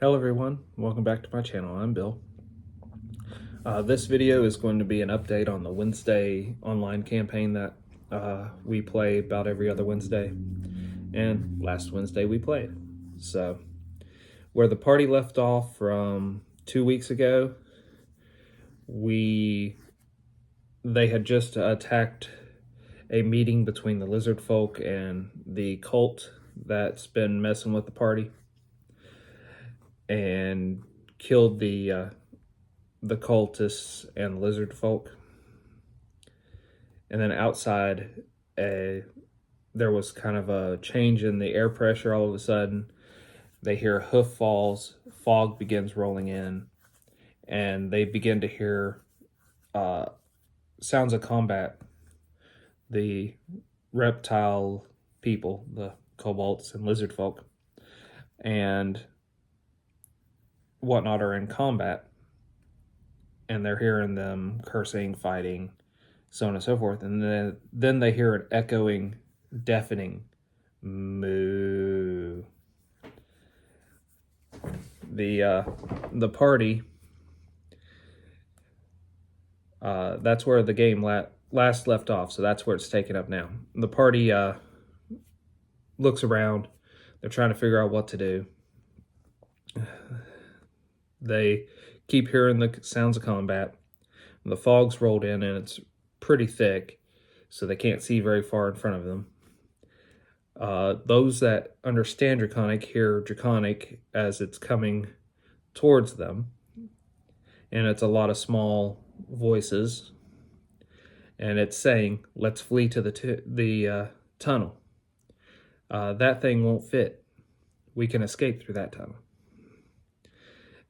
Hello everyone, welcome back to my channel. I'm Bill. This video is going to be an update on the Wednesday online campaign that we play about every other Wednesday. And last Wednesday we played. So, where the party left off from 2 weeks ago, they had just attacked a meeting between the lizard folk and the cult that's been messing with the party, and killed the cultists and lizard folk. And then outside, there was kind of a change in the air pressure. All of a sudden, they hear hoof falls, fog begins rolling in, and they begin to hear sounds of combat. The reptile people, the kobolds and lizard folk, and whatnot are in combat, and they're hearing them cursing, fighting, so on and so forth. And then they hear an echoing, deafening moo. The party, that's where the game last left off, so that's where it's taken up now. The party looks around. They're trying to figure out what to do. They keep hearing the sounds of combat. The fog's rolled in and it's pretty thick, so they can't see very far in front of them. Those that understand Draconic hear Draconic as it's coming towards them, and it's a lot of small voices, and it's saying, "Let's flee to the tunnel. That thing won't fit. We can escape through that tunnel."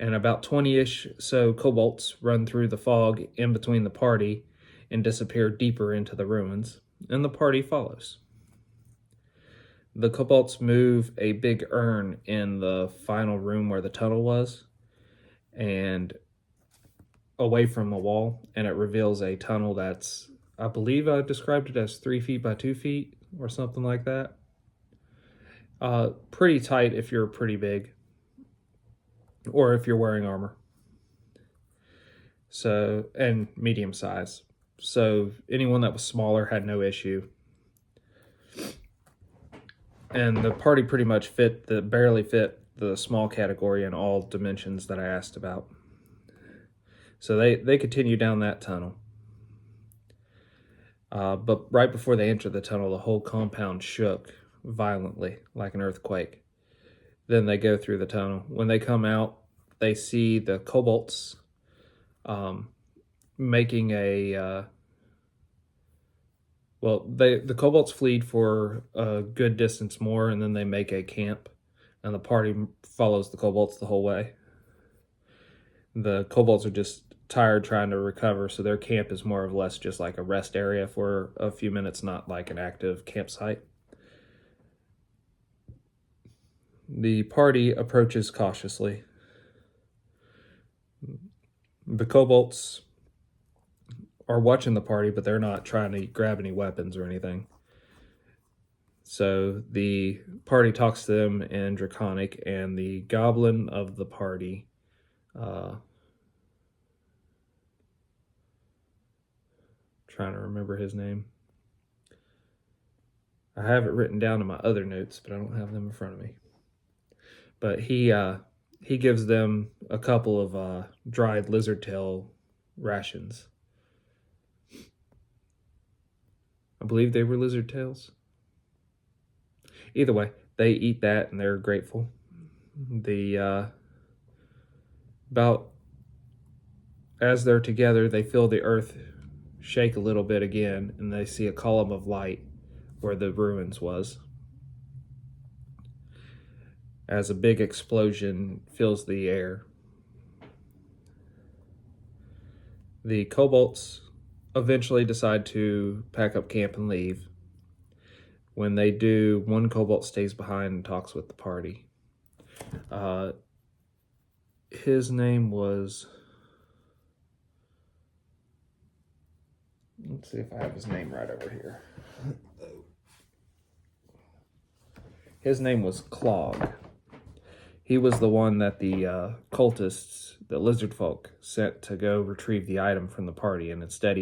And about 20-ish so kobolds run through the fog in between the party and disappear deeper into the ruins, and the party follows. The kobolds move a big urn in the final room where the tunnel was, and away from the wall, and it reveals a tunnel that's, I believe I described it as 3 feet by 2 feet or something like that. Pretty tight if you're pretty big, or if you're wearing armor. So, and medium size. So anyone that was smaller had no issue. And the party pretty much barely fit the small category in all dimensions that I asked about. So they continue down that tunnel. But right before they enter the tunnel, the whole compound shook violently, like an earthquake. Then they go through the tunnel. When they come out, they see the kobolds making a... the kobolds fleed for a good distance more, and then they make a camp, and the party follows the kobolds the whole way. The kobolds are just tired trying to recover, so their camp is more or less just like a rest area for a few minutes, not like an active campsite. The party approaches cautiously. The kobolds are watching the party, but they're not trying to grab any weapons or anything. So the party talks to them in Draconic, and the goblin of the party, trying to remember his name. I have it written down in my other notes, but I don't have them in front of me. But he gives them a couple of dried lizard tail rations. I believe they were lizard tails. Either way, they eat that and they're grateful. About as they're together, they feel the earth shake a little bit again, and they see a column of light where the ruins was, as a big explosion fills the air. The kobolds eventually decide to pack up camp and leave. When they do, one kobold stays behind and talks with the party. His name was... Let's see if I have his name right over here. His name was Clog. he was the one that the cultists, the lizard folk, sent to go retrieve the item from the party, and instead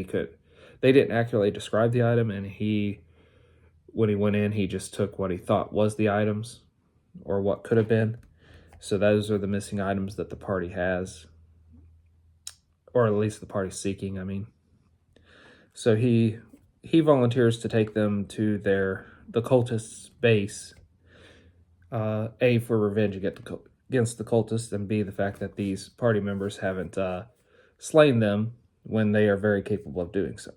they didn't accurately describe the item, and when he went in, he just took what he thought was the items, or what could have been. So those are the missing items that the party has, or at least the party's seeking, I mean. So he volunteers to take them to the cultists' base, A, for revenge against the cultists, and B, the fact that these party members haven't slain them when they are very capable of doing so.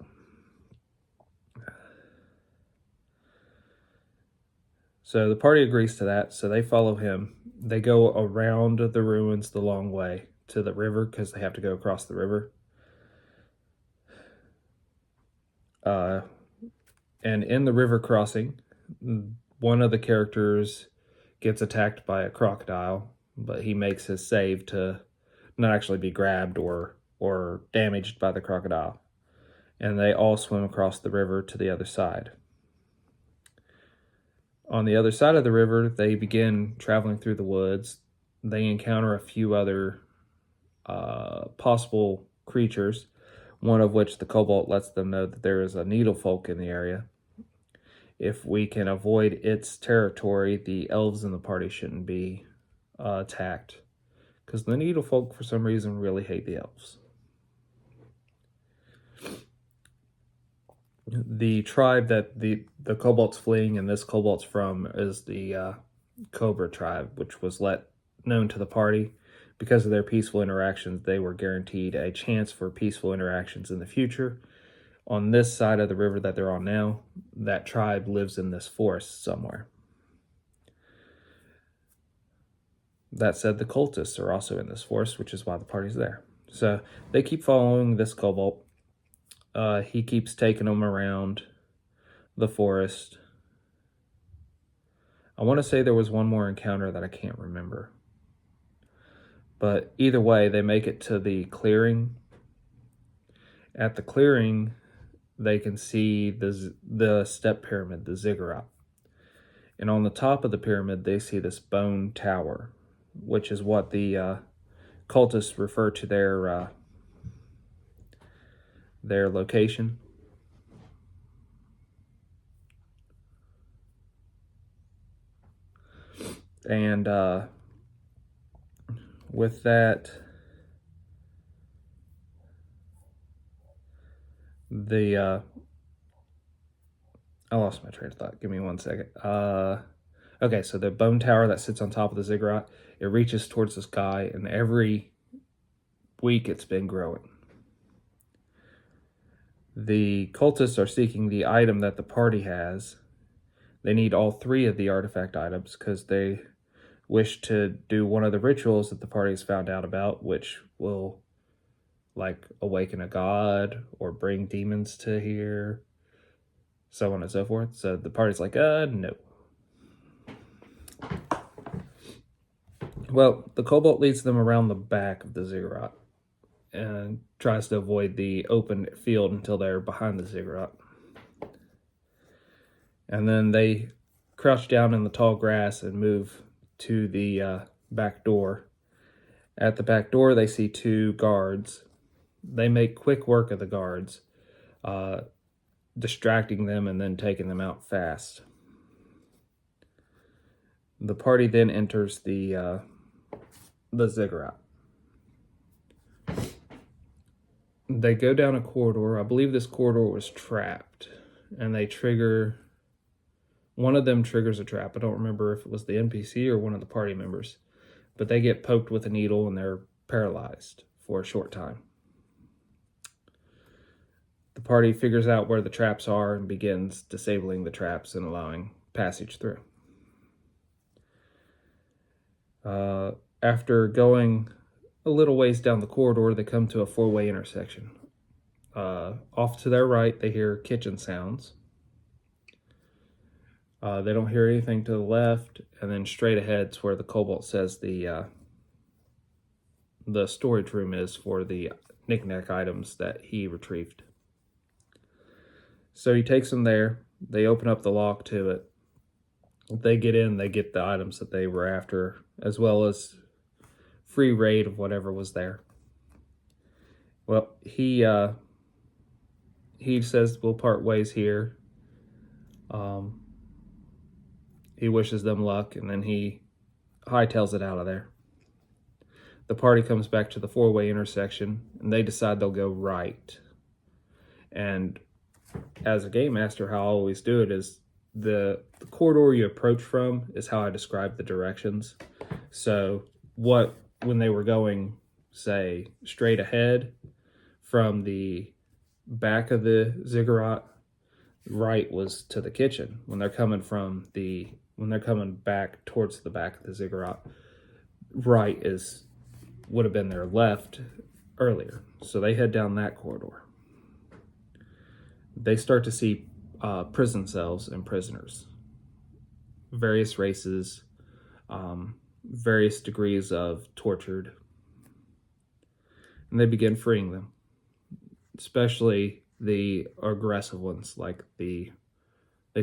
So the party agrees to that, so they follow him. They go around the ruins the long way to the river, because they have to go across the river. And in the river crossing, one of the characters gets attacked by a crocodile, but he makes his save to not actually be grabbed or damaged by the crocodile. And they all swim across the river to the other side. On the other side of the river, they begin traveling through the woods. They encounter a few other possible creatures, one of which the kobold lets them know that there is a needle folk in the area. If we can avoid its territory, the elves in the party shouldn't be attacked, because the needle folk, for some reason, really hate the elves. The tribe that the kobold's fleeing and this kobold's from is the Cobra tribe, which was known to the party. Because of their peaceful interactions, they were guaranteed a chance for peaceful interactions in the future. On this side of the river that they're on now, that tribe lives in this forest somewhere. That said, the cultists are also in this forest, which is why the party's there. So they keep following this kobold. He keeps taking them around the forest. I want to say there was one more encounter that I can't remember. But either way, they make it to the clearing. At the clearing, they can see the step pyramid, the ziggurat. And on the top of the pyramid, they see this bone tower, which is what the cultists refer to their location. And with that, I lost my train of thought. Give me 1 second. Okay, so the bone tower that sits on top of the ziggurat, it reaches towards the sky, and every week it's been growing. The cultists are seeking the item that the party has. They need all 3 of the artifact items because they wish to do one of the rituals that the party has found out about, which will awaken a god or bring demons to here, so on and so forth. So the party's like, no. Well, the kobold leads them around the back of the ziggurat and tries to avoid the open field until they're behind the ziggurat. And then they crouch down in the tall grass and move to the back door. At the back door, they see 2 guards. They make quick work of the guards, distracting them and then taking them out fast. The party then enters the ziggurat. They go down a corridor. I believe this corridor was trapped, and one of them triggers a trap. I don't remember if it was the NPC or one of the party members, but they get poked with a needle and they're paralyzed for a short time. The party figures out where the traps are and begins disabling the traps and allowing passage through. After going a little ways down the corridor, they come to a 4-way intersection. Off to their right, they hear kitchen sounds. They don't hear anything to the left, and then straight ahead is where the kobold says the storage room is for the knickknack items that he retrieved. So he takes them there. They open up the lock to it. They get in, they get the items that they were after, as well as free raid of whatever was there. Well, he says we'll part ways here. He wishes them luck, and then he hightails it out of there. The party comes back to the four-way intersection, and they decide they'll go right. And as a game master, how I always do it is the corridor you approach from is how I describe the directions. So when they were going, say, straight ahead from the back of the ziggurat, right was to the kitchen. When they're coming back towards the back of the ziggurat, right would have been their left earlier. So they head down that corridor. They start to see prison cells and prisoners, various races, various degrees of tortured, and they begin freeing them, especially the aggressive ones. Like they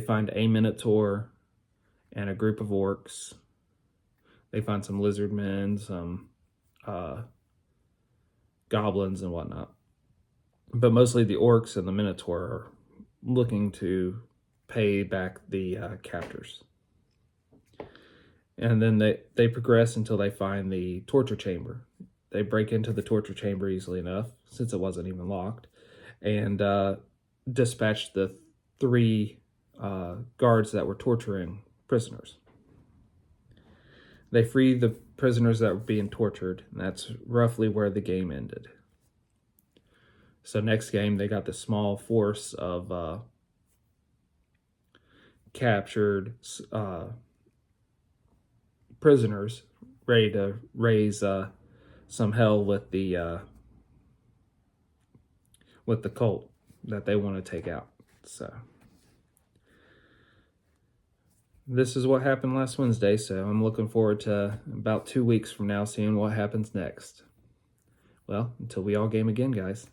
find a Minotaur and a group of orcs. They find some lizard men, some goblins and whatnot. But mostly the orcs and the Minotaur are looking to pay back the captors. And then they progress until they find the torture chamber. They break into the torture chamber easily enough, since it wasn't even locked, and dispatch the 3 guards that were torturing prisoners. They free the prisoners that were being tortured, and that's roughly where the game ended. So next game, they got the small force of captured prisoners ready to raise some hell with the cult that they want to take out. So this is what happened last Wednesday, so I'm looking forward to about 2 weeks from now seeing what happens next. Well, until we all game again, guys.